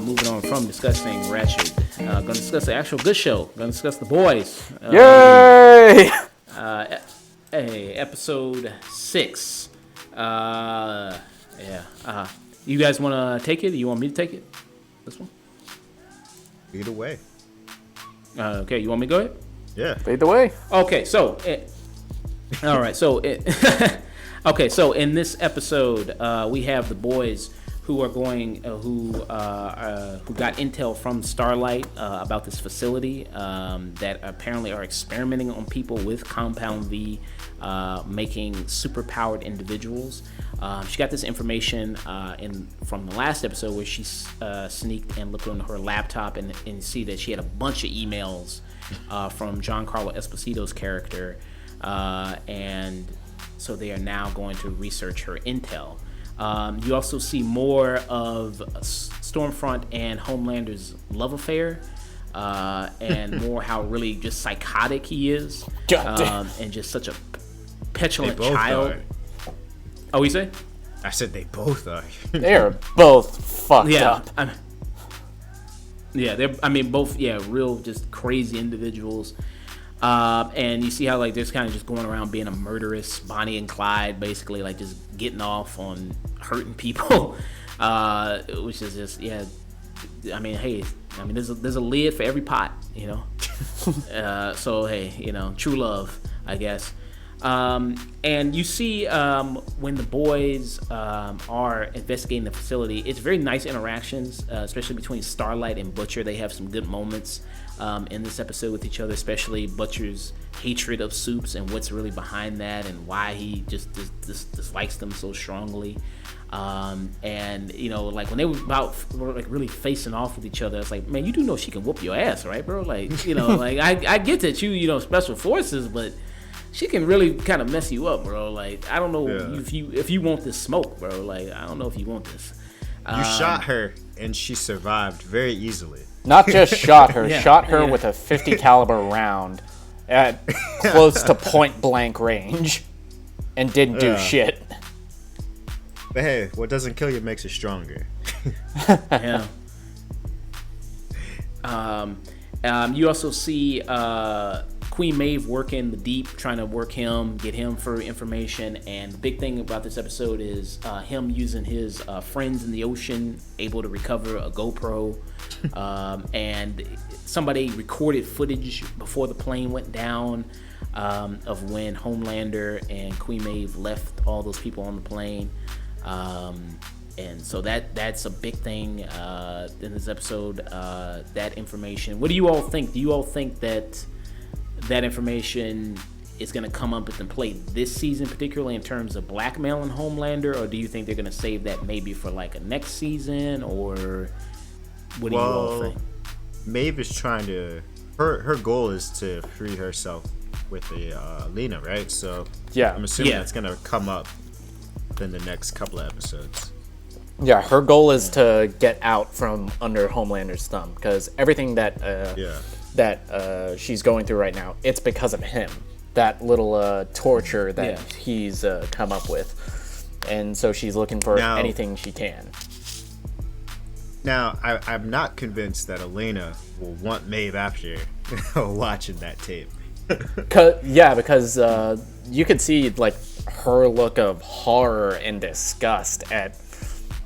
Moving on from discussing Ratchet, going to discuss the actual good show. Going to discuss The Boys. Yay! Episode 6. You guys want to take it? You want me to take it? This one? Either way. Okay, you want me to go ahead? Yeah. Lead the way. Okay, so all right, so okay, so in this episode, we have the boys who are going, who got intel from Starlight about this facility that apparently are experimenting on people with Compound V, making superpowered individuals. She got this information from the last episode where she sneaked and looked on her laptop and see that she had a bunch of emails from Giancarlo Esposito's character, and so they are now going to research her intel. You also see more of Stormfront and Homelander's love affair, and more how really just psychotic he is, and just such a petulant child. Are. Oh, you say? I said they both are. They are both fucked up. They're both real just crazy individuals. And you see how they're kind of just going around being a murderous Bonnie and Clyde, basically, just getting off on hurting people, which is just there's a lid for every pot, so hey, true love, I guess. And you see when the boys are investigating the facility, it's very nice interactions, especially between Starlight and Butcher. They have some good moments in this episode with each other, especially Butcher's hatred of Soups and what's really behind that and why he just dislikes them so strongly. And when they were really facing off with each other, it's like, man, you do know she can whoop your ass, right, bro? I get that you special forces, but she can really kind of mess you up, bro. I don't know if you want this smoke, bro. I don't know if you want this. You shot her and she survived very easily. Not just shot her, shot her with a 50 caliber round at close to point blank range and didn't do shit. But hey, what doesn't kill you makes you stronger. Yeah. You also see Queen Maeve working the Deep, trying to work him, get him for information. And the big thing about this episode is him using his friends in the ocean, able to recover a GoPro. And somebody recorded footage before the plane went down of when Homelander and Queen Maeve left all those people on the plane. And so that's a big thing in this episode, that information. What do you all think? Do you all think that information is going to come up and play this season, particularly in terms of blackmailing Homelander, or do you think they're going to save that maybe for a next season, or what do you all think? Maeve is trying to, her goal is to free herself with Lena, right? So yeah, I'm assuming that's going to come up in the next couple of episodes. Yeah, her goal is to get out from under Homelander's thumb, because everything that she's going through right now, it's because of him. That little torture that he's come up with. And so she's looking for anything she can. Now, I'm not convinced that Elena will want Maeve after watching that tape. Because you could see her look of horror and disgust at,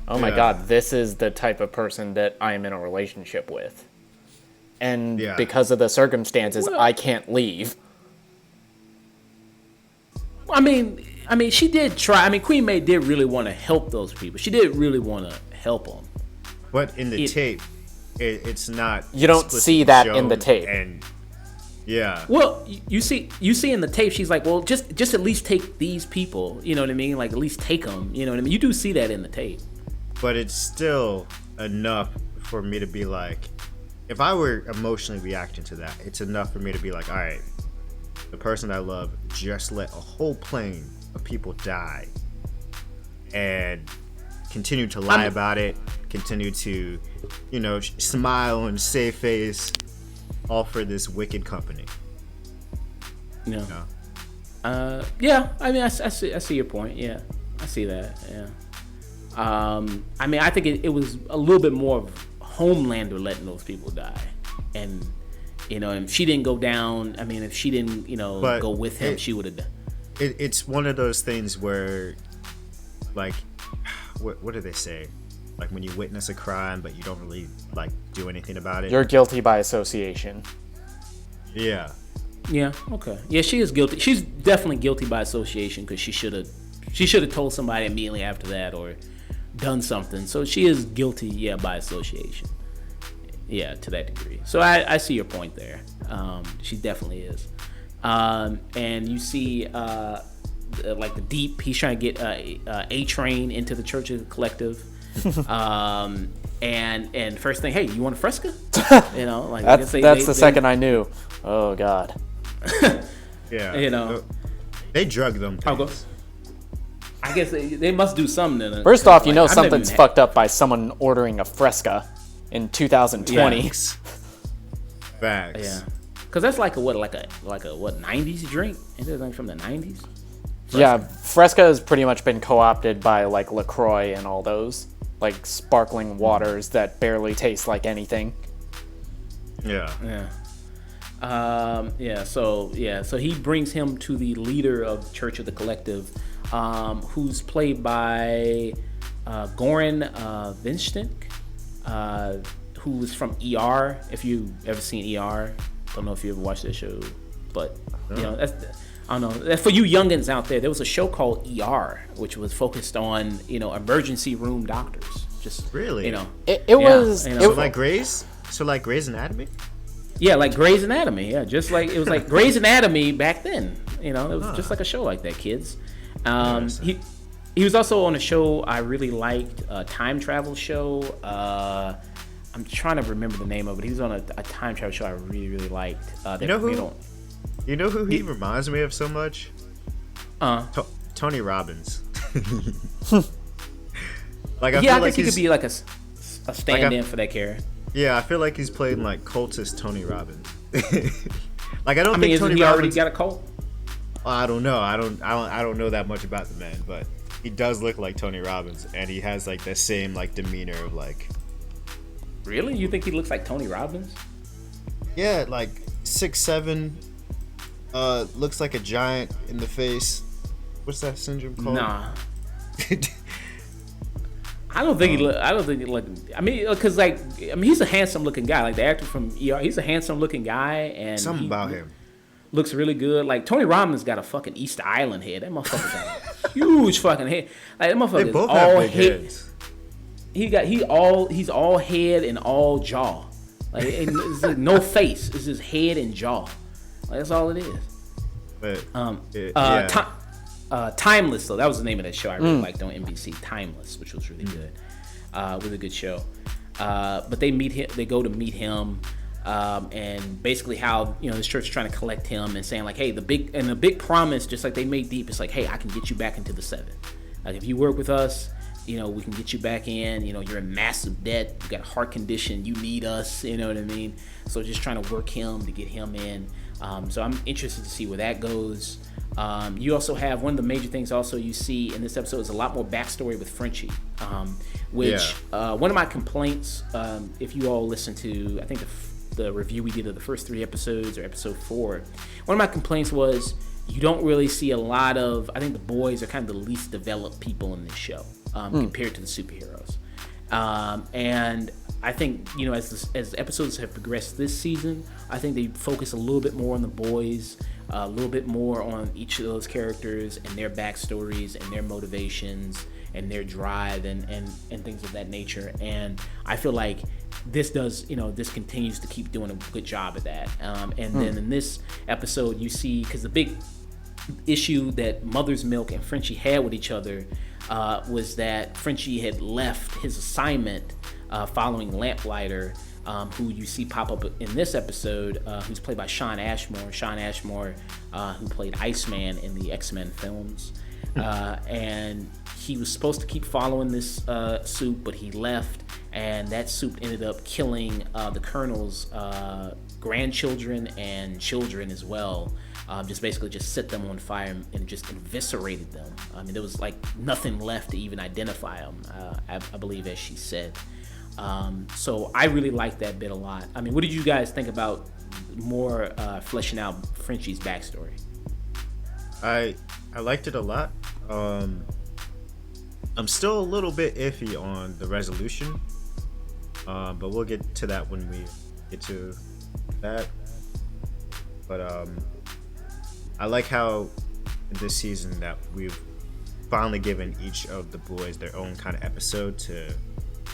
oh my god, this is the type of person that I'm in a relationship with. And because of the circumstances, I can't leave. I mean, she did try. I mean, Queen Maeve did really want to help those people. She did really want to help them. But in the tape, it's not. You don't see that in the tape. And well, you see in the tape, she's like, well, just at least take these people. You know what I mean? At least take them. You know what I mean? You do see that in the tape. But it's still enough for me to be like, if I were emotionally reacting to that, it's enough for me to be like, all right, the person I love just let a whole plane of people die and continue to lie about it, continue to, smile and save face, all for this wicked company. No. No. Yeah. I mean, I see your point. Yeah, I see that. Yeah. I mean, I think it was a little bit more of Homelander letting those people die, and if she didn't go down, I mean, if she didn't, go with him, she would have done. It's one of those things where, like, what do they say? Like when you witness a crime, but you don't really like do anything about it. You're guilty by association. Yeah. Yeah. Okay. Yeah, she is guilty. She's definitely guilty by association because she should have told somebody immediately after that or done something. So she is guilty. Yeah, by association. Yeah, to that degree. So I see your point there. She definitely is. And you see, like the Deep, he's trying to get A-Train into the Church of the Collective. And first thing, hey, you want a fresca? Like that's the second I knew. Oh God. Yeah. They drug them. Things. I guess they must do something. First off, something's fucked up by someone ordering a fresca in 2020. Yeah. Facts. Yeah. Because that's like a 90s drink? Isn't it like from the 90s? Fresca. Yeah, Fresca has pretty much been co-opted by like LaCroix and all those like sparkling waters that barely taste like anything. Yeah. Yeah. So he brings him to the leader of the Church of the Collective, who's played by Goran Vinstink, who was from ER. If you've ever seen ER, don't know if you ever watched that show, but that's. I don't know. For you youngins out there, there was a show called ER, which was focused on emergency room doctors. Just really, it was like Grey's. So like Grey's Anatomy. Yeah, like Grey's Anatomy. Yeah, just like it was like Grey's Anatomy back then. It was just like a show like that, kids. He was also on a show I really liked, a time travel show. I'm trying to remember the name of it. He was on a time travel show I really, really liked. You know who he reminds me of so much? Tony Robbins. I think he could be like a stand-in for that character. Yeah, I feel like he's playing like cultist Tony Robbins. I don't think isn't Tony he Robbins already got a cult? I don't know. I don't know that much about the man, but he does look like Tony Robbins, and he has like the same like demeanor of like. Really? You think he looks like Tony Robbins? Yeah, like 6'7". Looks like a giant in the face. What's that syndrome called? Nah. I don't think he look. I mean, because he's a handsome looking guy. Like the actor from ER, he's a handsome looking guy, and something about him looks really good. Like Tony Robbins got a fucking Easter Island head. That motherfucker got a huge fucking head. Like that motherfucker they both is have all big head. heads. He's all head and all jaw. Like it's like no face. It's just head and jaw. Like that's all it is. But Timeless, though, that was the name of that show I really liked on NBC. Timeless, which was really good, really good show. But they meet him. They go to meet him, and basically how this church is trying to collect him and saying like, hey, the big promise, just like they made Deep, it's like, hey, I can get you back into the 7. Like if you work with us, we can get you back in. You're in massive debt. You got a heart condition. You need us. You know what I mean? So just trying to work him to get him in. So I'm interested to see where that goes. You also have one of the major things also you see in this episode is a lot more backstory with Frenchie, which one of my complaints, if you all listen to, I think the review we did of the first 3 episodes or episode 4, one of my complaints was you don't really see a lot of, I think the boys are kind of the least developed people in this show compared to the superheroes. And I think, as episodes have progressed this season, I think they focus a little bit more on the boys, a little bit more on each of those characters and their backstories and their motivations and their drive and things of that nature. And I feel like this does, this continues to keep doing a good job at that. And then in this episode, you see, because the big issue that Mother's Milk and Frenchie had with each other was that Frenchie had left his assignment following Lamplighter, who you see pop up in this episode, who's played by Shawn Ashmore. Shawn Ashmore, who played Iceman in the X-Men films. And he was supposed to keep following this suit, but he left, and that suit ended up killing the Colonel's grandchildren and children as well. just basically just set them on fire and just eviscerated them. I mean, there was like nothing left to even identify them, I believe, as she said. So I really liked that bit a lot. I mean, what did you guys think about more fleshing out Frenchie's backstory? I liked it a lot. I'm still a little bit iffy on the resolution, but we'll get to that when we get to that. But I like how in this season that we've finally given each of the boys their own kind of episode to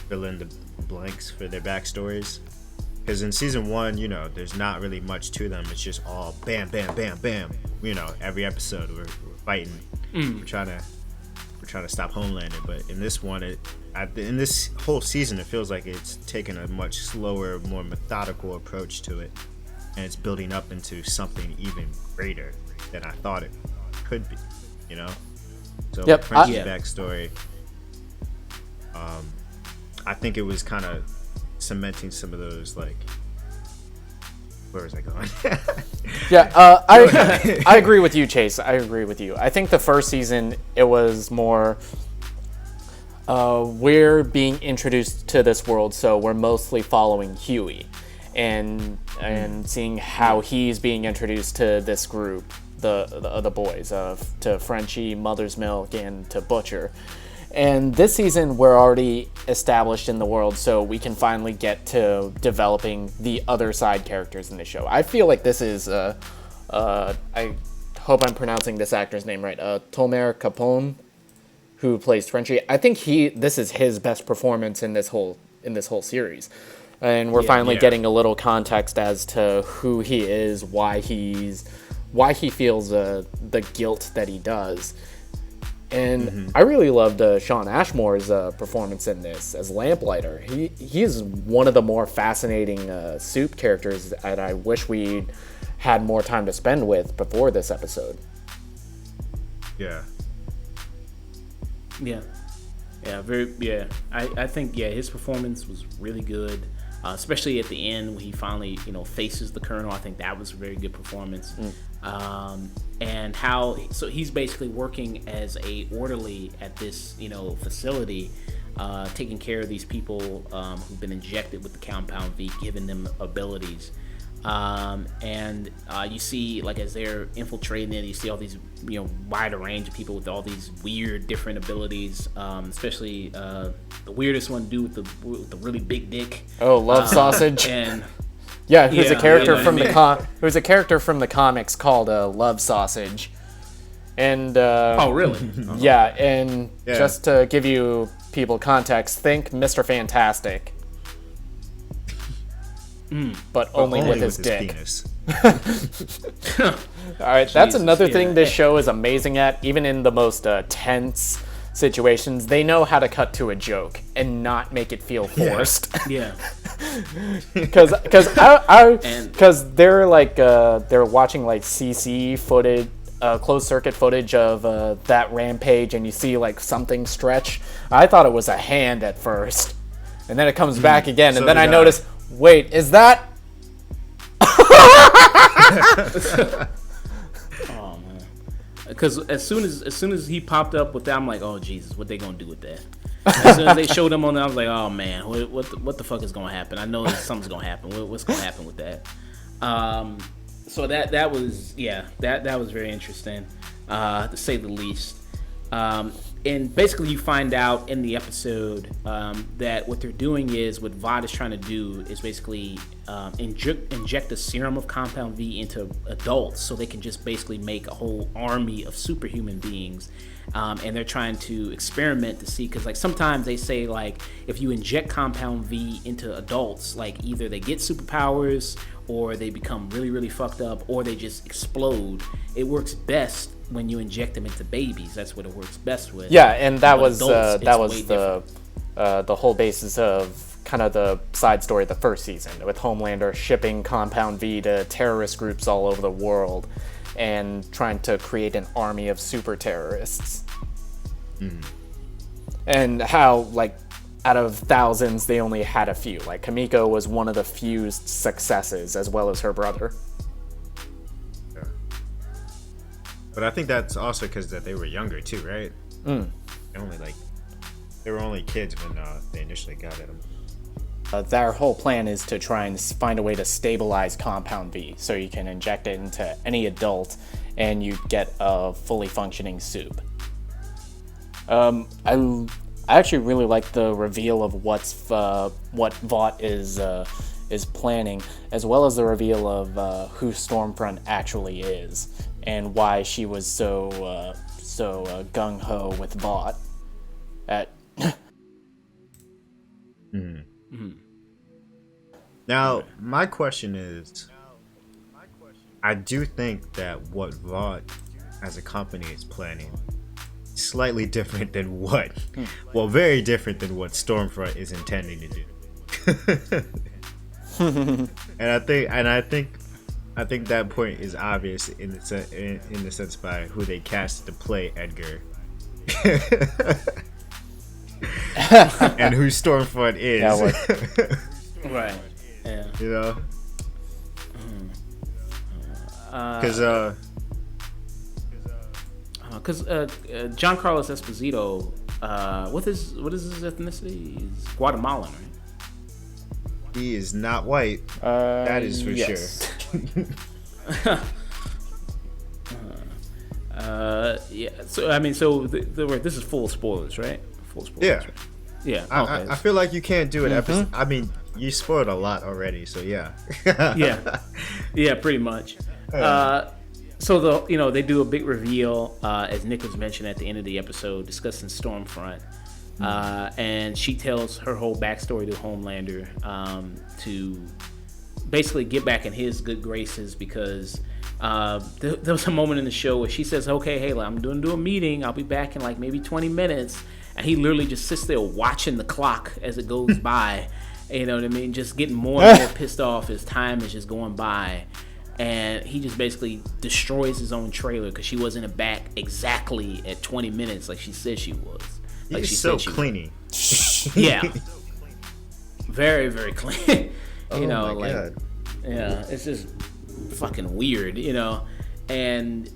fill in the blanks for their backstories. Because in season 1, you know, there's not really much to them. It's just all bam, bam, bam, bam. You know, every episode we're fighting. We're trying to stop Homelander. But in this one, in this whole season, it feels like it's taken a much slower, more methodical approach to it, and it's building up into something even greater than I thought it could be. You know. So Frenchie's backstory, I think it was kind of cementing some of those, like, where was I going? I agree with you, Chase. I agree with you. I think the first season, it was more we're being introduced to this world, so we're mostly following Huey and seeing how he's being introduced to this group, the boys, to Frenchie, Mother's Milk, and to Butcher. And this season, we're already established in the world, so we can finally get to developing the other side characters in the show. I feel like this is, I hope I'm pronouncing this actor's name right, Tomer Capone, who plays Frenchie. I think this is his best performance in this whole series. And we're finally getting a little context as to who he is, why he feels the guilt that he does. And I really loved Shawn Ashmore's performance in this as Lamplighter. He is one of the more fascinating Soup characters that I wish we had more time to spend with before this episode. Yeah. I think his performance was really good, especially at the end when he finally faces the Colonel. I think that was a very good performance. And so he's basically working as a orderly at this facility, taking care of these people who've been injected with the compound V, giving them abilities. And you see, like, as they're infiltrating it, you see all these wider range of people with all these weird different abilities, especially the weirdest one with the really big dick. Oh, Love Sausage. And who's a character from who's a character from the comics called Love Sausage. And oh, really? Just to give you people context, think Mr. Fantastic. But only with his dick. Penis. All right, that's another thing this show is amazing at. Even in the most tense situations, they know how to cut to a joke and not make it feel forced. Because they're like they're watching like CC footage, closed circuit footage of that rampage, and you see like something stretch. I thought it was a hand at first, and then it comes back again, and then I noticed. Wait, is that? Oh man! Because as soon as he popped up with that, I'm like, oh Jesus, what they gonna do with that? As soon as they showed him on that, I was like, oh man, what the fuck is gonna happen? I know something's gonna happen. What's gonna happen with that? So that was very interesting, to say the least. And basically you find out in the episode that what they're doing is, what Vought is trying to do is basically inject a serum of Compound V into adults so they can just basically make a whole army of superhuman beings. And they're trying to experiment to see, because like sometimes they say like if you inject Compound V into adults, like either they get superpowers or they become really, really fucked up or they just explode. It works best when you inject them into babies. That's what it works best with. Yeah, and that was adults, the whole basis of kind of the side story of the first season, with Homelander shipping Compound V to terrorist groups all over the world and trying to create an army of super terrorists. And how, like, out of thousands, they only had a few. Like, Kamiko was one of the few successes, as well as her brother. But I think that's also because that they were younger too, right? They were only kids when they initially got at them. Their whole plan is to try and find a way to stabilize Compound V, so you can inject it into any adult, and you get a fully functioning soup. I actually really like the reveal of what Vought is planning, as well as the reveal of who Stormfront actually is, and why she was so gung ho with Vought. Now, my question is, I do think that what Vought as a company is planning is slightly different than very different than what Stormfront is intending to do. and I think that point is obvious in the sense by who they cast to play Edgar. And who Stormfront is. Right. Yeah. You know? Because Giancarlo Esposito, what is his ethnicity? He's Guatemalan, right? He is not white. That is for sure. Yeah. So I mean, this is full spoilers, right? Full spoilers. Yeah. Right? Yeah. Okay. I feel like you can't do an episode. I mean, you spoiled a lot already, so yeah. Yeah, pretty much. So they do a big reveal, as Nick was mentioned at the end of the episode, discussing Stormfront, and she tells her whole backstory to Homelander to basically get back in his good graces, because there was a moment in the show where she says, "Okay, hey, I'm going to do a meeting. I'll be back in like maybe 20 minutes," and he literally just sits there watching the clock as it goes by. You know what I mean? Just getting more and more pissed off as time is just going by. And he just basically destroys his own trailer because she wasn't back exactly at 20 minutes like she said she was. Like He's so cleany. Yeah. Very, very clean. Oh my God. Yeah, it's just fucking weird, you know. And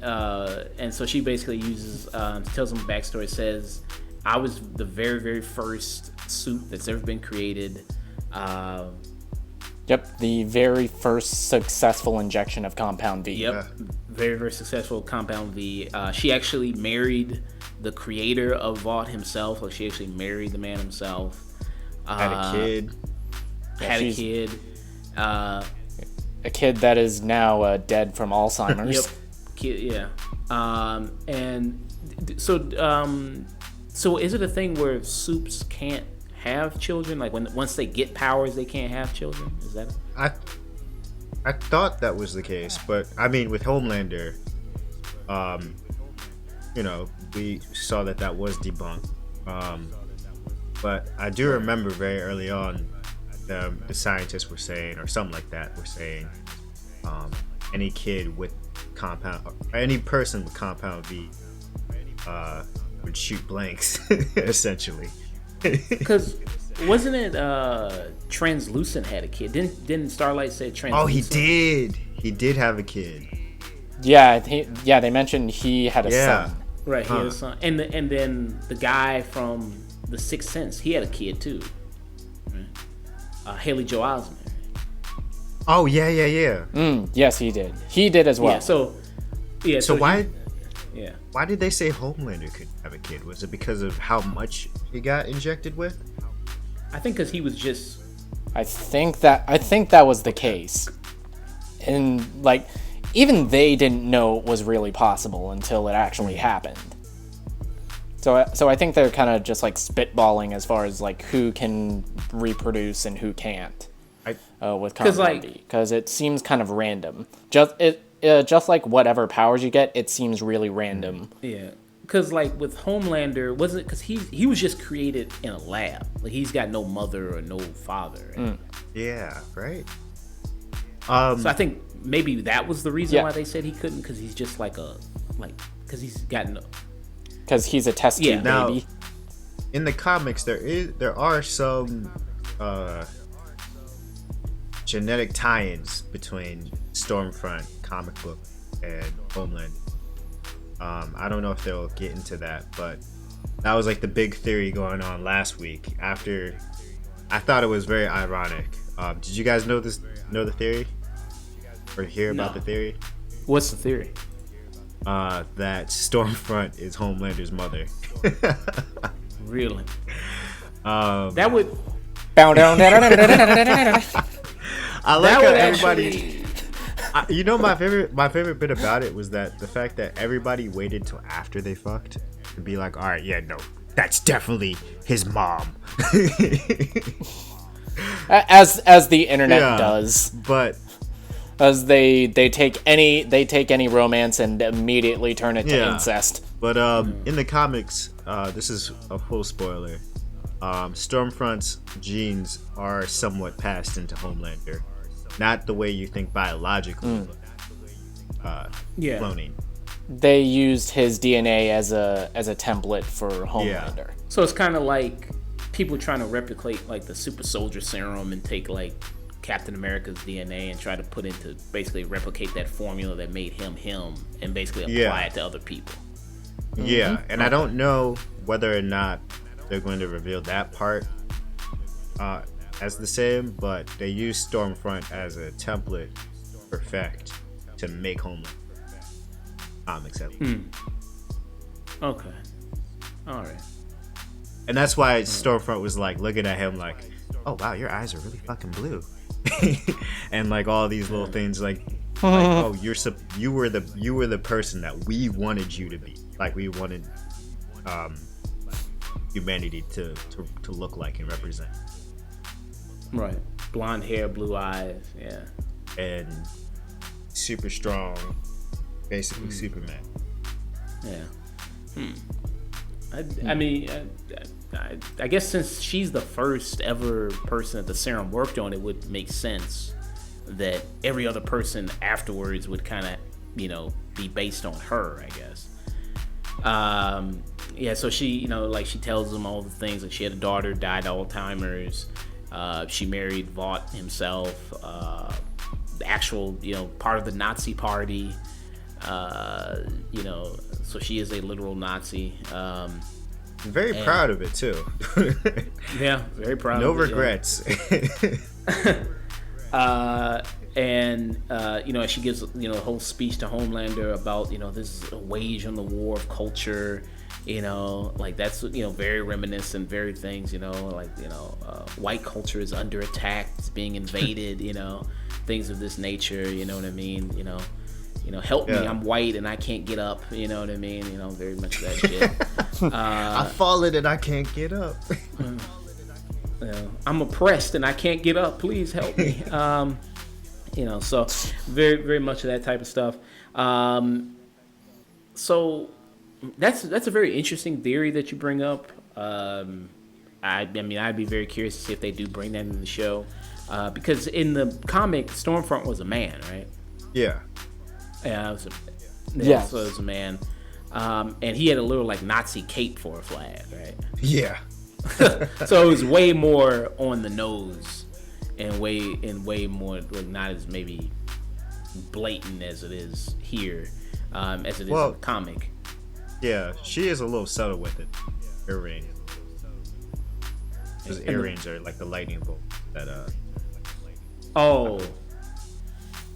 so she basically tells him a backstory, says, I was the very, very first suit that's ever been created. Yep, the very first successful injection of Compound V. Yep, very, very successful Compound V. She actually married the creator of Vought himself. Like, she actually married the man himself. Had a kid. A kid. A kid that is now dead from Alzheimer's. Yep. Kid, yeah. And so is it a thing where soups can't have children? Like once they get powers, they can't have children? Is that? I thought that was the case, but I mean, with Homelander, we saw that was debunked. But I do remember very early on, the scientists were saying, or something like that, were saying, any kid with any person with Compound V would shoot blanks, essentially. Because wasn't it Translucent had a kid? Didn't Starlight say Translucent? Oh, he did. He did have a kid. Yeah, they mentioned he had a son. Right, he had a son. And then the guy from The Sixth Sense, he had a kid too. Right? Haley Joel Osment. Oh yeah. Yes, he did. He did as well. So why did they say Homelander could have a kid? Was it because of how much he got injected with? I think because he was just. I think that was the case, and like even they didn't know it was really possible until it actually happened. So I think they're kind of just like spitballing as far as like who can reproduce and who can't with Compound V, because it seems kind of random. Just like whatever powers you get, it seems really random. Yeah, because like with Homelander, wasn't because he was just created in a lab. Like he's got no mother or no father. Right? Yeah, right. So I think maybe that was the reason why they said he couldn't, because he's just because he's got no. Because he's a test tube baby. In the comics, there are some genetic tie-ins between Stormfront comic book and Homeland. I don't know if they'll get into that, but that was like the big theory going on last week. After, I thought it was very ironic. Did you guys know the theory, or hear about the theory? What's the theory? That Stormfront is Homelander's mother. Really? That would. I like how everybody. You know, my favorite bit about it was that the fact that everybody waited till after they fucked to be like, all right, yeah, no, that's definitely his mom. as the internet does, but as they take any romance and immediately turn it to incest. But in the comics, this is a full spoiler. Stormfront's genes are somewhat passed into Homelander, not the way you think biologically, but cloning. They used his DNA as a template for Homelander. Yeah. So it's kind of like people trying to replicate like the super soldier serum and take like Captain America's DNA and try to put into basically replicate that formula that made him and basically apply it to other people. Yeah, and I don't know whether or not they're going to reveal that part as the same, but they use Stormfront as a template perfect to make Homeland comics at least. Okay. All right. And that's why Stormfront was like looking at him like, oh wow, your eyes are really fucking blue. And like all these little things like oh, you were the person that we wanted you to be. Like we wanted humanity to look like and represent. Right. Blonde hair, blue eyes, yeah. And super strong, basically Superman. Yeah. I mean, I guess since she's the first ever person that the serum worked on, it would make sense that every other person afterwards would kind of, be based on her, I guess. Yeah, so she, like she tells them all the things. Like she had a daughter, died of Alzheimer's. She married Vought himself. The actual, part of the Nazi party. So she is a literal Nazi. Very proud of it too. Yeah, very proud. No of it. No regrets. She gives a whole speech to Homelander about this is a wage on the war of culture. Like that's very reminiscent, very things. White culture is under attack, it's being invaded. Things of this nature. You know what I mean? Help me, I'm white and I can't get up. You know what I mean? Very much that shit. I've fallen and I can't get up. I'm oppressed and I can't get up. Please help me. So very, very much of that type of stuff. So that's a very interesting theory that you bring up. I'd be very curious to see if they do bring that in the show, because in the comic, Stormfront was a man, right? Yeah. Yeah, so it was a man, and he had a little like Nazi cape for a flag, right? Yeah. So it was way more on the nose, and way more like, not as maybe blatant as it is here, as it is in the comic. Yeah, she is a little subtle with it. Earring. Because earrings are like the lightning bolt that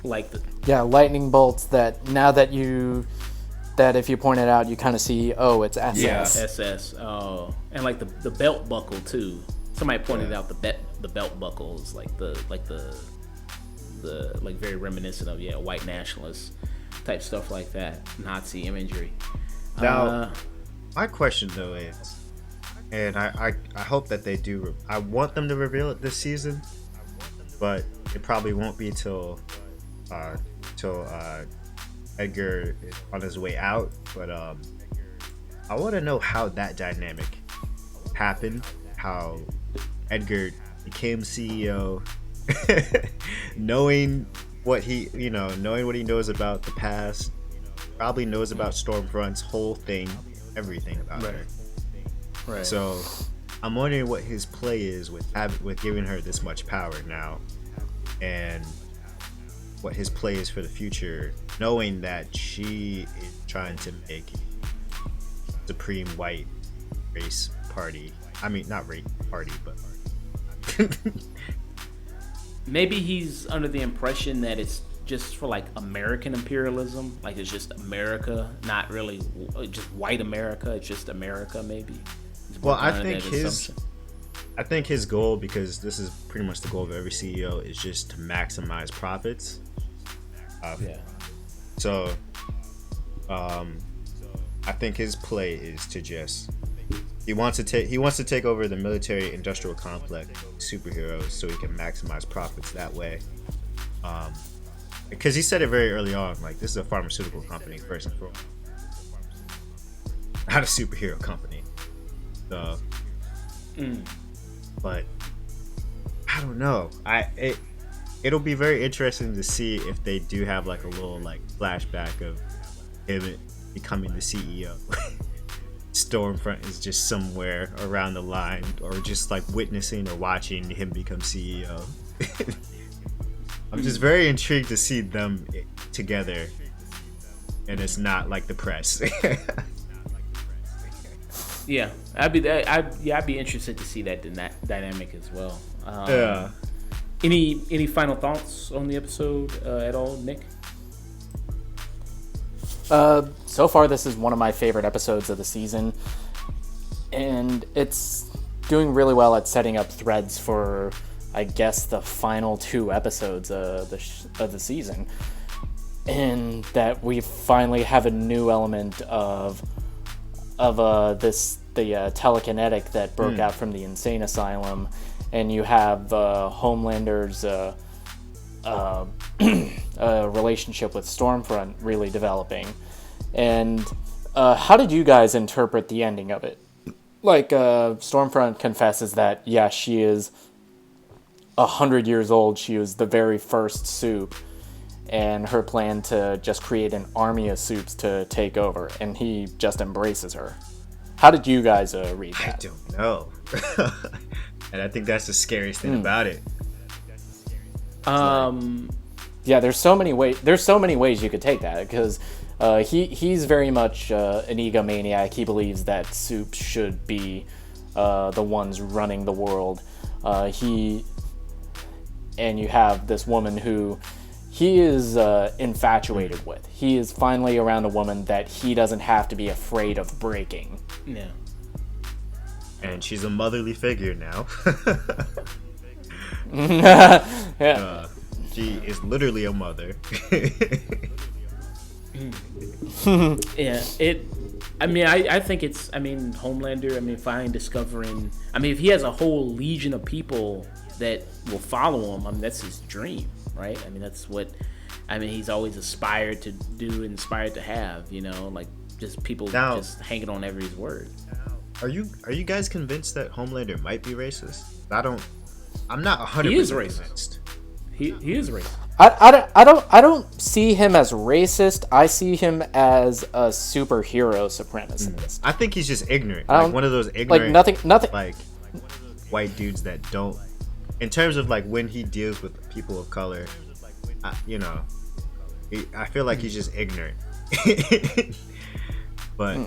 like the lightning bolts that now that if you point it out you kind of see it's SS. Yeah, SS. Oh, and like the belt buckle too. Somebody pointed out the belt buckles like the like very reminiscent of white nationalist type stuff like that, Nazi imagery. Now, my question though is, and I hope that they do. I want them to reveal it this season, but it probably won't be till Edgar is on his way out. But I want to know how that dynamic happened. How Edgar became CEO, knowing what he knows about the past, probably knows about Stormfront's whole thing, everything about her. Right. So I'm wondering what his play is with giving her this much power now, and what his play is for the future, knowing that she is trying to make supreme white race party. I mean, not race party, but maybe he's under the impression that it's just for like American imperialism, like it's just America, not really just white America. It's just America, maybe. Well, I think his goal, because this is pretty much the goal of every CEO, is just to maximize profits. So, I think his play is to just he wants to take over the military industrial complex superheroes so he can maximize profits that way. Because he said it very early on, like, this is a pharmaceutical company first and foremost, not a superhero company. So, but I don't know. It'll be very interesting to see if they do have like a little like flashback of him becoming the CEO. Stormfront is just somewhere around the line, or just like witnessing or watching him become CEO. I'm just very intrigued to see them together, and it's not like the press. Yeah, I'd be interested to see that dynamic as well. Yeah. Any final thoughts on the episode at all, Nick? So far, this is one of my favorite episodes of the season, and it's doing really well at setting up threads for, I guess, the final 2 episodes of the season, and that we finally have a new element of the telekinetic that broke out from the insane asylum, and you have Homelander's relationship with Stormfront really developing. And how did you guys interpret the ending of it? Like, Stormfront confesses that, yeah, she is 100 years old. She was the very first Soup, and her plan to just create an army of Soups to take over, and he just embraces her. How did you guys read that? I don't know. And I think that's the scariest thing about it. Yeah, there's so many ways you could take that, because he's very much an egomaniac. He believes that Soup should be the ones running the world. And you have this woman who he is infatuated with. He is finally around a woman that he doesn't have to be afraid of breaking. Yeah. And she's a motherly figure now. Yeah. She is literally a mother. Yeah. I think it's. Homelander. Fine discovering. if he has a whole legion of people that will follow him, that's his dream, right? That's what. He's always aspired to do, inspired to have. Like just people now, just hanging on every word. Are you guys convinced that Homelander might be racist? I'm not 100% He is convinced. He is racist. I don't see him as racist. I see him as a superhero supremacist. I think he's just ignorant. Like one of those ignorant, like nothing. Like white dudes that don't. In terms of like when he deals with people of color, I feel like he's just ignorant. But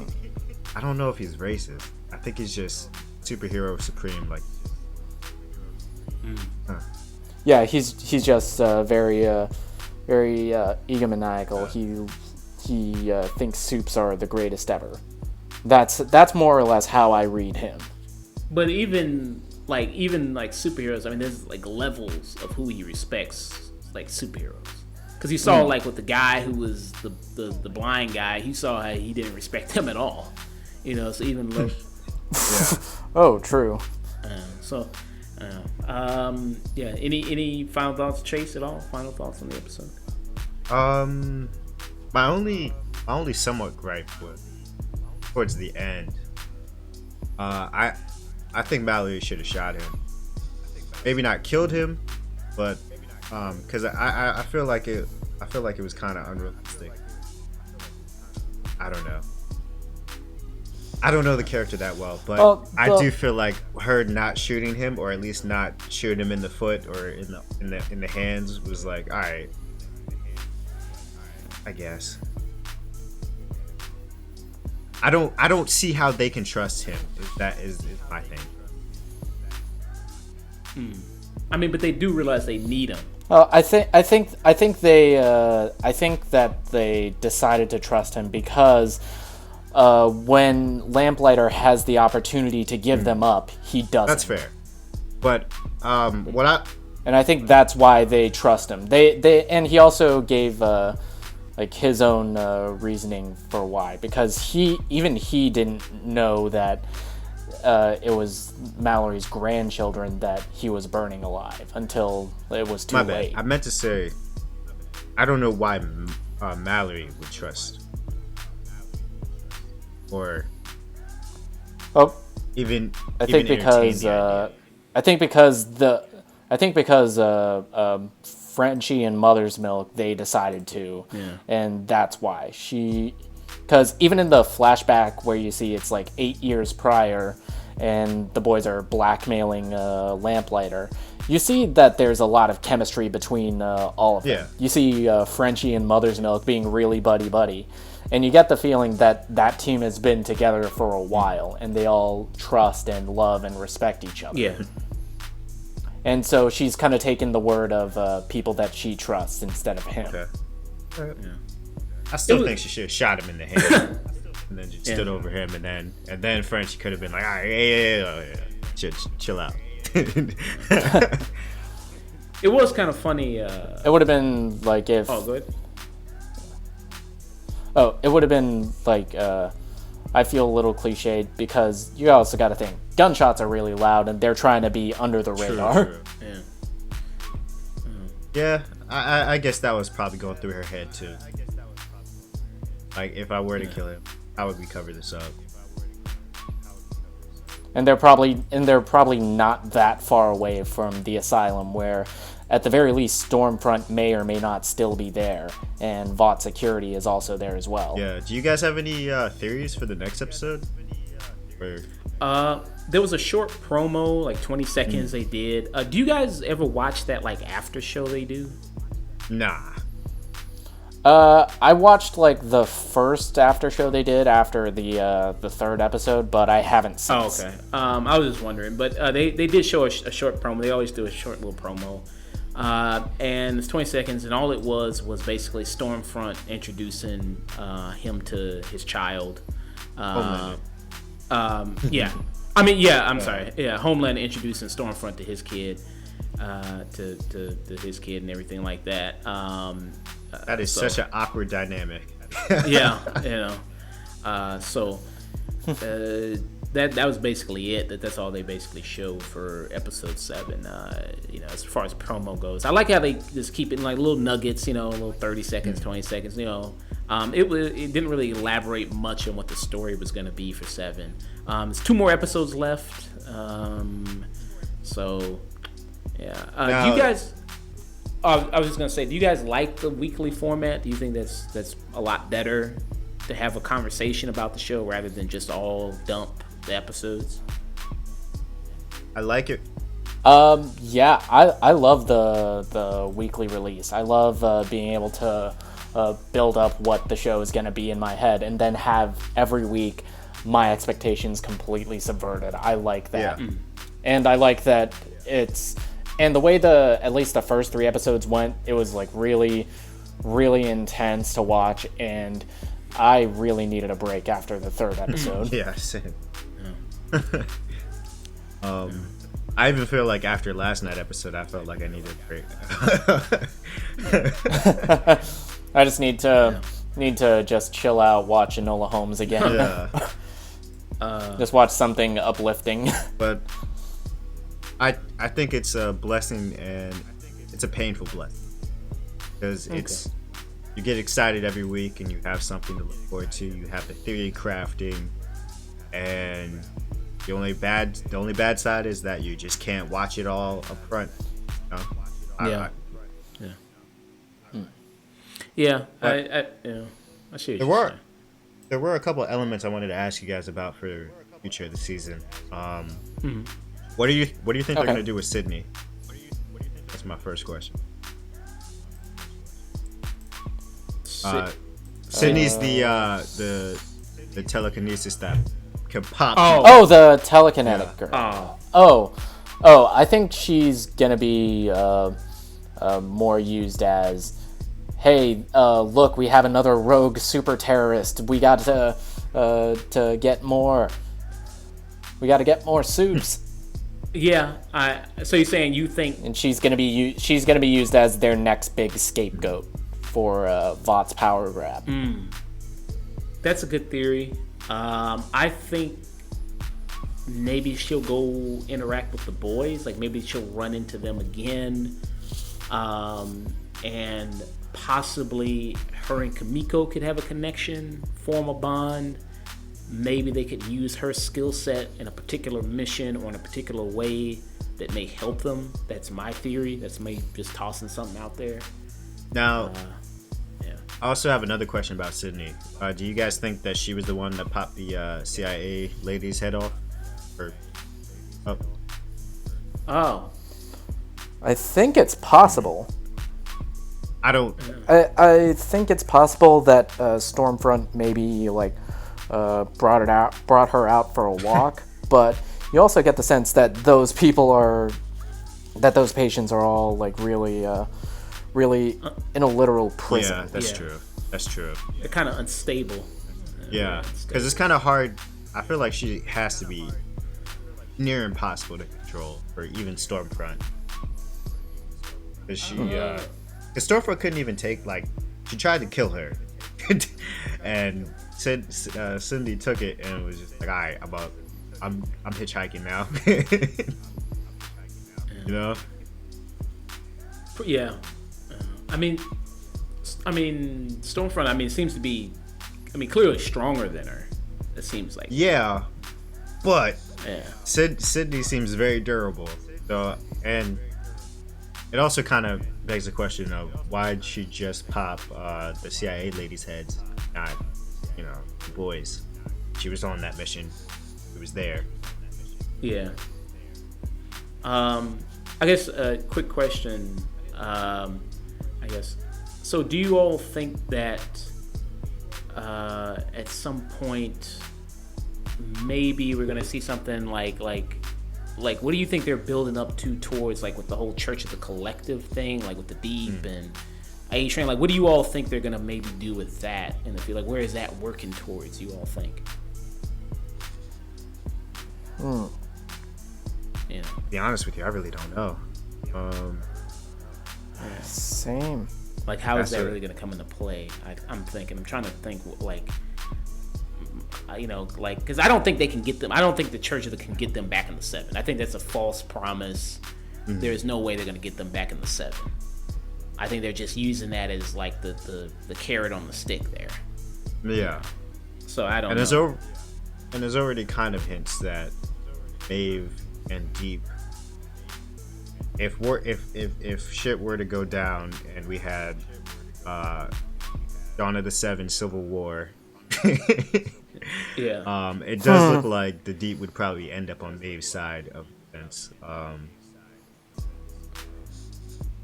I don't know if he's racist. I think he's just superhero supreme. Like, yeah, he's just very egomaniacal. He thinks Soups are the greatest ever. That's more or less how I read him. But even superheroes, there's like levels of who he respects, like superheroes. Because you saw like with the guy who was the blind guy, you saw how he didn't respect him at all. So even like, yeah. Oh, true. Yeah. Any final thoughts, Chase? At all? Final thoughts on the episode? My only somewhat gripe was towards the end. I think Mallory should have shot him. Maybe not killed him, but because I feel like it was kind of unrealistic. I don't know. I don't know the character that well, but I do feel like her not shooting him, or at least not shooting him in the foot or in the hands, was like, all right, I guess. I don't see how they can trust him. That is my thing. I mean, but they do realize they need him. I think that they decided to trust him because when Lamplighter has the opportunity to give them up, he doesn't. That's fair. But and I think that's why they trust him. And he also gave like his own reasoning for why, because he didn't know that it was Mallory's grandchildren that he was burning alive until it was too late. I meant to say, I don't know why Mallory would trust, or even. I think because Frenchie and Mother's Milk, they decided to, and that's why because even in the flashback where you see it's like 8 years prior, and the boys are blackmailing Lamplighter, you see that there's a lot of chemistry between all of them. Yeah. You see Frenchie and Mother's Milk being really buddy-buddy, and you get the feeling that that team has been together for a while, and they all trust and love and respect each other. Yeah. And so she's kind of taken the word of people that she trusts instead of him. Okay. Yeah. I still think she should have shot him in the head, and then just stood over him, and then Frenchie could have been like, all right, yeah. Chill out. It was kind of funny. It would have been like if. Oh, good. Oh, it would have been like. I feel a little cliched because you also got to think gunshots are really loud and they're trying to be under the radar. True. Yeah. I guess that was probably going through her head too. Like, if I were to kill him, how would we cover this up? And they're probably not that far away from the asylum, where at the very least Stormfront may or may not still be there, and Vought security is also there as well. Yeah. Do you guys have any theories for the next episode? There was a short promo, like 20 seconds they did. Do you guys ever watch that like after show they do? Nah. I watched like the first after show they did after the third episode, but I haven't since. Oh, okay. I was just wondering, but they did show a short promo. They always do a short little promo, and it's 20 seconds, and all it was basically Stormfront introducing him to his child. Yeah. I mean, yeah. I'm sorry. Yeah, Homeland introducing Stormfront to his kid, to his kid and everything like that. That is such an awkward dynamic. Yeah, you know. So that was basically it. That's all they basically showed for episode 7. You know, as far as promo goes, I like how they just keep it in like little nuggets. You know, little 30 seconds, 20 seconds. You know, it didn't really elaborate much on what the story was going to be for 7. There's 2 more episodes left. So yeah. Do you guys? I was just gonna say, do you guys like the weekly format? Do you think that's a lot better to have a conversation about the show rather than just all dump the episodes? I like it. Yeah, I love the weekly release. I love being able to build up what the show is gonna be in my head, and then have every week my expectations completely subverted. I like that, and I like that it's. And the way at least the first 3 episodes went, it was like really, really intense to watch, and I really needed a break after the 3rd episode. Yeah, same. I even feel like after last night episode, I felt like I needed a break. I just need to just chill out, watch Enola Holmes again. Yeah. Just watch something uplifting. But I think it's a blessing, and it's a painful blessing, because it's, you get excited every week and you have something to look forward to. You have the theory crafting, and the only bad side is that you just can't watch it all up front. You know? I see. There were a couple of elements I wanted to ask you guys about for the future of the season. What do you think they're gonna do with Sydney? That's my first question. Sydney's the telekinesis that can pop. Oh, the telekinetic girl. Oh, I think she's gonna be more used as, hey, look, we have another rogue super terrorist. We got to get more. We got to get more suits. Yeah. So you're saying you think, and she's gonna be used as their next big scapegoat for Vought's power grab. That's a good theory. I think maybe she'll go interact with the boys. Like maybe she'll run into them again, and possibly her and Kamiko could have a connection, form a bond. Maybe they could use her skill set in a particular mission or in a particular way that may help them. That's my theory. That's me just tossing something out there. Now, I also have another question about Sydney. Do you guys think that she was the one that popped the CIA lady's head off? Or, Oh. I think it's possible. I think it's possible that Stormfront maybe brought her out for a walk, but you also get the sense that those patients are all like really in a literal prison. Yeah, that's true. That's true. They're kind of unstable. Yeah, because it's kind of hard. I feel like she has to be near impossible to control for even Stormfront. Because Stormfront couldn't even take, she tried to kill her. And Cindy took it and was just like, all right, I'm hitchhiking now. You know? Yeah. I mean, Stormfront, seems to be, clearly stronger than her. It seems like. Yeah, but yeah. Sydney seems very durable. So, and it also kind of begs the question of why'd she just pop the CIA ladies' heads, not, the boys. She was on that mission. It was there. Yeah. I guess a quick question. So do you all think that at some point maybe we're gonna see something like what do you think they're building up towards with the whole Church of the Collective thing, with the Deep and A-Train? What do you all think they're gonna maybe do with that in the field? Where is that working towards, you all think? Yeah. To be honest with you, I really don't know. Same. How is that really going to come into play? I'm trying to think, because I don't think they can get them. I don't think the Church can get them back in the 7. I think that's a false promise. There is no way they're going to get them back in the 7. I think they're just using that as the carrot on the stick there. Yeah. So I don't know. And there's already kind of hints that Maeve and Deep, if shit were to go down and we had Dawn of the 7 Civil War, yeah, it does look like the Deep would probably end up on Maeve's side of the fence. I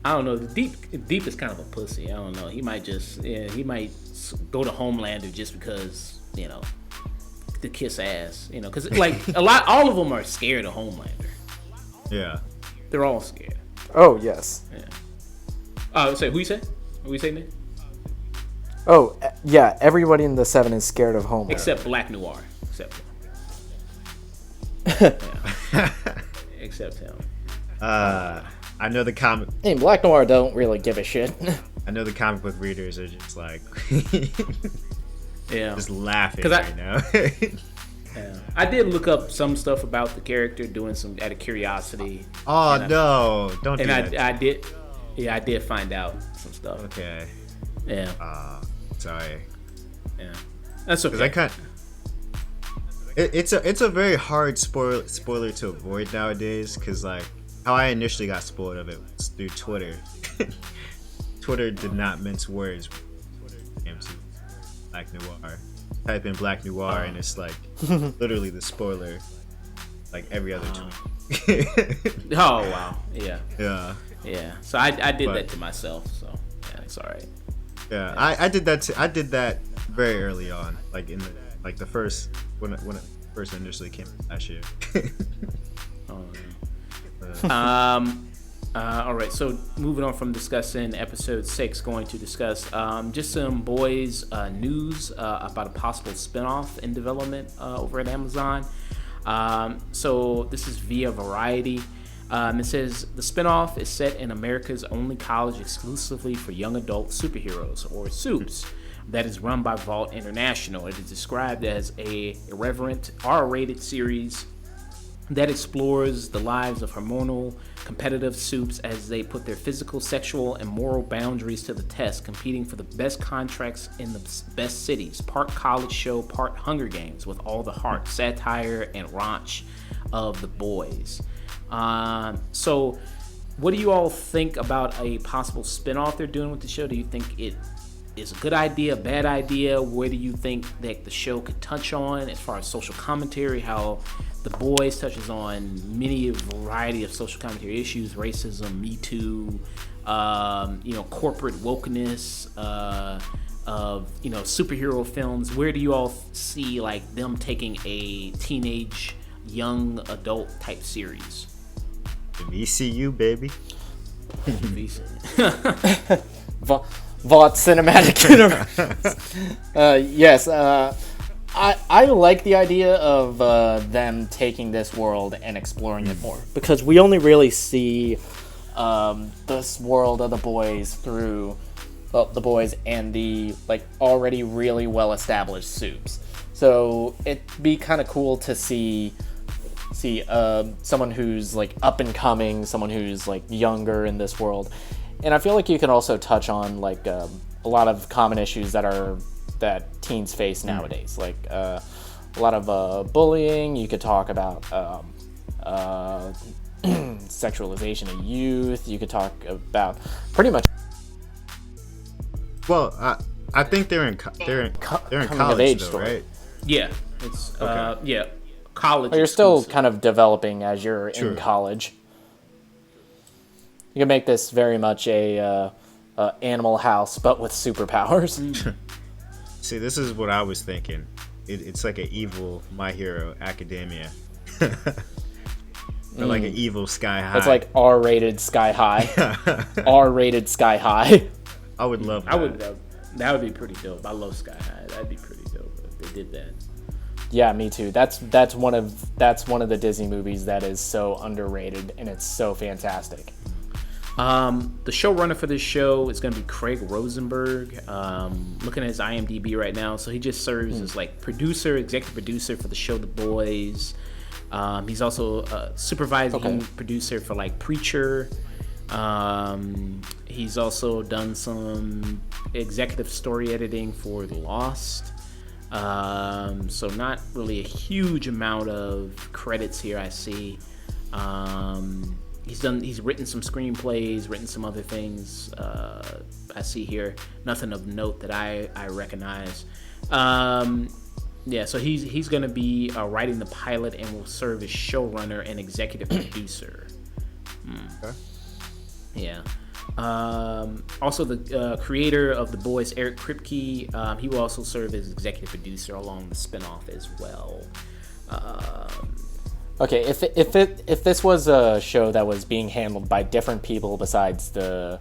don't know. The Deep is kind of a pussy. I don't know. He might go to Homelander just because, to kiss ass, because all of them are scared of Homelander. Yeah, they're all scared. Oh yes. Yeah. Who you say? Who you say, Nick? Oh yeah, everybody in the 7 is scared of Homelander except Black Noir. Except him. I know the comic. Hey, Black Noir don't really give a shit. I know the comic book readers are just yeah, just laughing right now. Yeah. I did look up some stuff about the character, doing some out of curiosity. Oh no! Don't do that. And I did. Yeah, I did find out some stuff. Okay. Yeah. Sorry. Yeah. That's okay. Because it's a very hard spoiler to avoid nowadays. Because how I initially got spoiled of it was through Twitter. Twitter did not mince words. Black Noir. Type in Black Noir and it's literally the spoiler every other tweet. Oh wow. Yeah. Yeah. Yeah. So I did that to myself, so yeah, it's alright. Yeah, I did that. I did that very early on, like in the first when it first initially came last year. All right, so moving on from discussing episode 6, going to discuss just some boys news about a possible spinoff in development over at Amazon. So this is via Variety. It says the spinoff is set in America's only college exclusively for young adult superheroes, or Supes, that is run by Vault International. It is described as a irreverent R-rated series that explores the lives of hormonal competitive Supes as they put their physical, sexual, and moral boundaries to the test, competing for the best contracts in the best cities. Part college show, part Hunger Games, with all the heart, satire, and raunch of the boys. So what do you all think about a possible spinoff they're doing with the show? Do you think it is a good idea, bad idea? Where do you think that the show could touch on as far as social commentary? How The Boys touches on many variety of social commentary issues, racism, Me Too, corporate wokeness, of superhero films. Where do you all see like them taking a teenage, young adult type series? VCU, baby. Vault Cinematic Universe. Yes, I like the idea of them taking this world and exploring it more, because we only really see this world of the boys through the boys and the already really well established Supes. So it'd be kind of cool to see someone who's up and coming, someone who's younger in this world. And I feel like you can also touch on a lot of common issues that teens face nowadays, a lot of bullying. You could talk about sexualization of youth. You could talk about pretty much. Well, I think they're in college age though, story. right? Yeah, it's Okay. College. But you're still exclusive. kind of developing as you're True. in college. You can make this very much a Animal House, but with superpowers. See, this is what I was thinking. It's like an evil My Hero Academia. Or like an evil Sky High. It's like R-rated Sky High. R-rated Sky High. I would love that. That would be pretty dope. I love Sky High. That'd be pretty dope if they did that. Yeah, me too. That's one of the Disney movies that is so underrated, and it's so fantastic. The showrunner for this show is going to be Craig Rosenberg. Looking at his IMDb right now, so he just serves as executive producer for the show The Boys. He's also a supervising producer for Preacher. He's also done some executive story editing for Lost. So not really a huge amount of credits here, I see. He's written some screenplays, written some other things I see here. Nothing of note that I recognize. So he's going to be writing the pilot and will serve as showrunner and executive producer. Okay. Yeah. Also, the creator of The Boys, Eric Kripke, he will also serve as executive producer along the spinoff as well. Okay, if this was a show that was being handled by different people besides the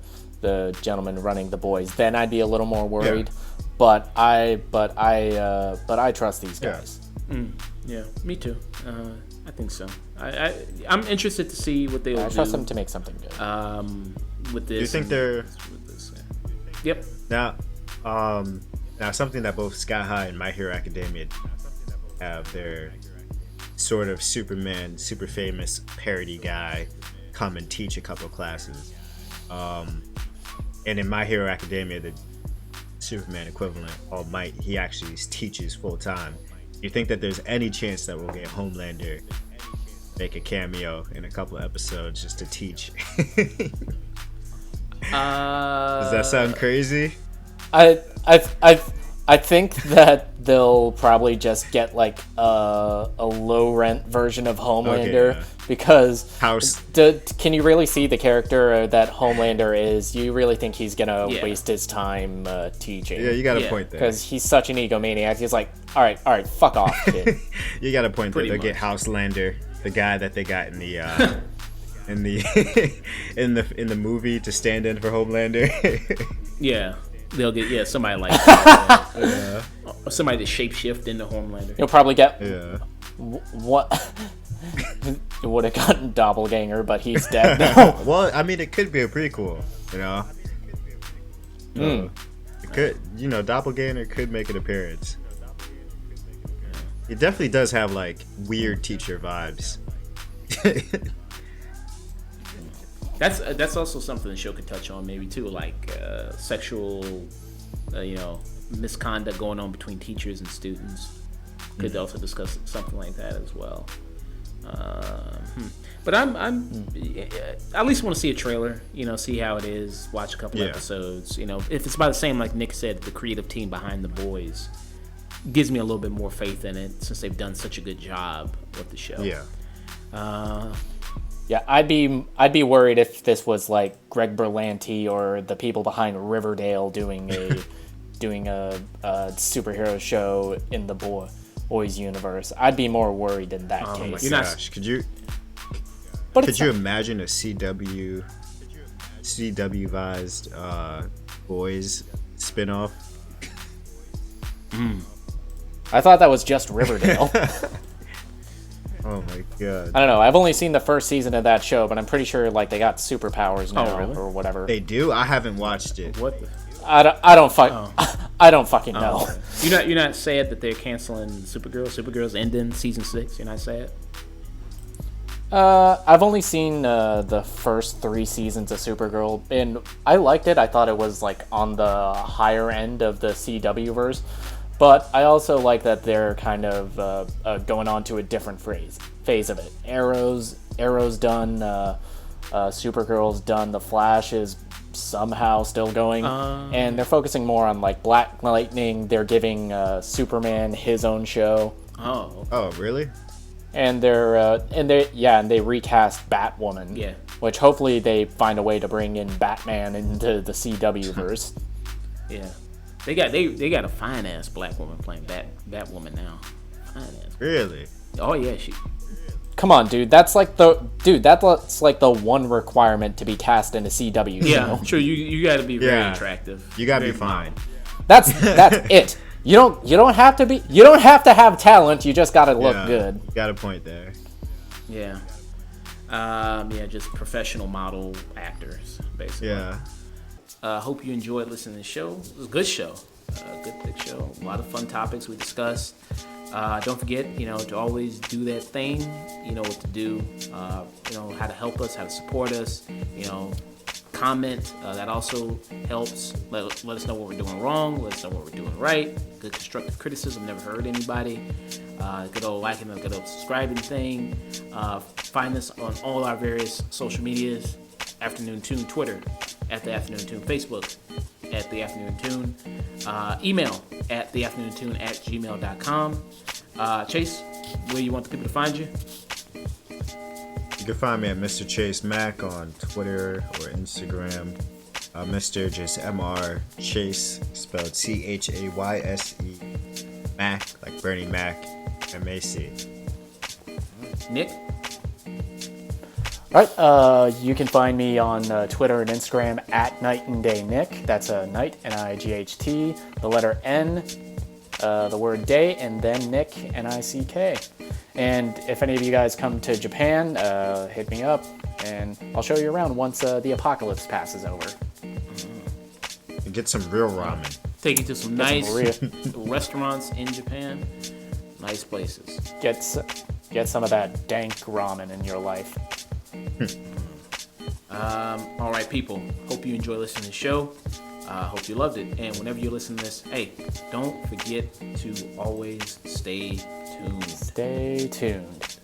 gentleman running The Boys, then I'd be a little more worried. Yeah. But I trust these guys. Yeah, me too. I think so. I'm interested to see what they'll do. I trust them to make something good. With this. Do you think they're? With this, Yep. Now something that both Sky High and My Hero Academia have, their sort of Superman, super famous parody guy come and teach a couple of classes. And in My Hero Academia, the Superman equivalent, All Might, he actually teaches full time. Do you think that there's any chance that we'll get Homelander make a cameo in a couple of episodes just to teach? Does that sound crazy? I think that they'll probably just get a low rent version of Homelander because House. Can you really see the character that Homelander is? You really think he's gonna waste his time teaching? Yeah, you got a point there. Because he's such an egomaniac. He's like, all right, fuck off, kid. You got a point there. They'll get Houselander, the guy that they got in the in the movie to stand in for Homelander. Yeah, they'll get somebody like that. Or somebody to shapeshift into Homelander. You'll probably get what? It would have gotten Doppelganger, but he's dead now. Well, I mean, it could be a prequel, you know. It could, Doppelganger could make an appearance. It definitely does have like weird teacher vibes. That's also something the show could touch on maybe too, like sexual, misconduct going on between teachers and students. Could also discuss something like that as well. But I'm I at least want to see a trailer, see how it is, watch a couple episodes. If it's about the same, like Nick said, the creative team behind The Boys gives me a little bit more faith in it since they've done such a good job with the show. I'd be worried if this was like Greg Berlanti or the people behind Riverdale doing a superhero show in the Boys universe. I'd be more worried in that case. Oh my gosh! Could you imagine a CW-vised Boys spinoff? I thought that was just Riverdale. Oh my god! I don't know. I've only seen the first season of that show, but I'm pretty sure like they got superpowers now or whatever. They do. I haven't watched it. What? I don't fucking know. You're not sad that they're canceling Supergirl. Supergirl's ending season 6. You're not sad? I've only seen the first 3 seasons of Supergirl, and I liked it. I thought it was like on the higher end of the CW verse, but I also like that they're kind of going on to a different phase of it. Arrow's done. Supergirl's done. The Flash is somehow still going, and they're focusing more on like Black Lightning. They're giving Superman his own show. Oh, really? And they recast Batwoman. Yeah. Which hopefully they find a way to bring in Batman into the CW verse. Yeah. They got a fine ass black woman playing Batwoman now. Fine ass. Really? Oh yeah, she. Come on, dude. That's like the one requirement to be cast in a CW show. Yeah, sure. You got to be very attractive. You got to be fine. That's it. You don't have to have talent. You just got to look good. Got a point there. Yeah. Just professional model actors, basically. Yeah. Hope you enjoyed listening to the show. It was a good show. Good thick show. A lot of fun topics we discussed. Don't forget, to always do that thing. You know what to do. How to help us, how to support us. Comment. That also helps. Let us know what we're doing wrong. Let us know what we're doing right. Good constructive criticism. Never hurt anybody. Good old liking and good old subscribing thing. Find us on all our various social medias. Afternoon Tune Twitter, at the Afternoon Tune Facebook, at the Afternoon Tune, email at theafternoontune@gmail.com. Chase, where you want the people to find you? You can find me at Mr. Chase Mac on Twitter or Instagram. Mr. just Mr. Chase, spelled Chayse, Mac, like Bernie Mac, MAC. Nick? All right, you can find me on Twitter and Instagram at Night and Day Nick. That's Night, N-I-G-H-T, the letter N, the word day, and then Nick, N-I-C-K. And if any of you guys come to Japan, hit me up, and I'll show you around once the apocalypse passes over. And get some real ramen. Take you to some nice restaurants in Japan. Nice places. Get some of that dank ramen in your life. All right, people. Hope you enjoy listening to the show. Hope you loved it. And whenever you listen to this, hey, don't forget to always stay tuned. Stay tuned.